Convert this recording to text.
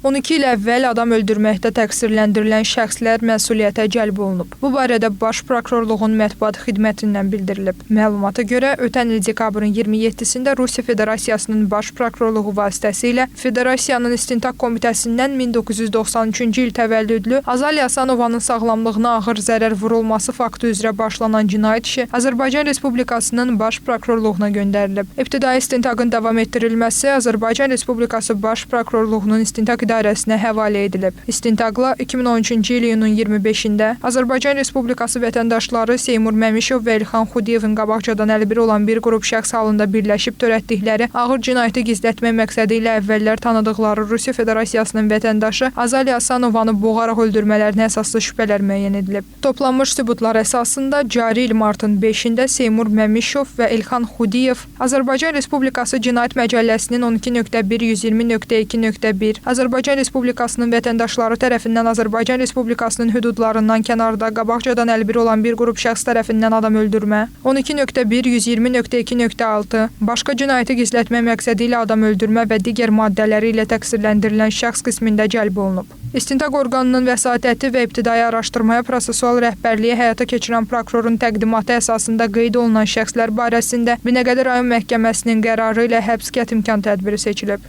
12 il əvvəl adam öldürməkdə təqsirləndirilən şəxslər məsuliyyətə cəlb olunub. Bu barədə Baş Prokurorluğun mətbuat xidmətindən bildirilib. Məlumata görə, ötən il dekabrın 27-sində Rusiya Federasiyasının Baş Prokurorluğu vasitəsilə Federasiyanın İstintaq Komitəsindən 1993-cü il təvəllüdlü Azaliya Asanovanın sağlamlığına ağır zərər vurulması faktı üzrə başlanan cinayət işi Azərbaycan Respublikasının Baş Prokurorluğuna göndərilib. İbtidai istintaqın davam etdirilməsi Azərbaycan Respublikası Baş Prokurorluğunun İstintaq İdarəsinə həvalə edilib. İstintaqla 2013-cü il iyunun 25-də Azərbaycan Respublikası vətəndaşları Seymur Məmişov və İlxan Xudiyevin qabaqcadan əlbir olan bir qrup şəxs halında birləşib törətdikləri ağır cinayəti gizlətmək məqsədi ilə əvvəllər tanıdıqları Rusiya Federasiyasının vətəndaşı Azaliya Asanovanı boğaraq öldürmələrinə əsaslı şübhələr müəyyən edilib. Toplanmış sübutlar əsasında cari il martın 5-də Seymur Məmişov və İlxan Xudiyev Azərbaycan Respublikası Cinayət Məcəlləsinin 12.1-120.2.1 Azərbaycan Respublikasının vətəndaşları tərəfindən Azərbaycan Respublikasının hüdudlarından kənarda qabaqcadan əlbir olan bir qrup şəxs tərəfindən adam öldürmə, 12.1-120.2.6 başqa cinayəti gizlətmə məqsədi ilə adam öldürmə və digər maddələri ilə təqsirləndirilən şəxs qismində cəlb olunub. İstintaq orqanının vəsatəti və ibtidai araşdırmaya prosessual rəhbərliyi həyata keçirən prokurorun təqdimatı əsasında qeyd olunan şəxslər barəsində Binəqədi rayon məhkəməsinin qərarı ilə həbs qətimkan tədbiri seçilib.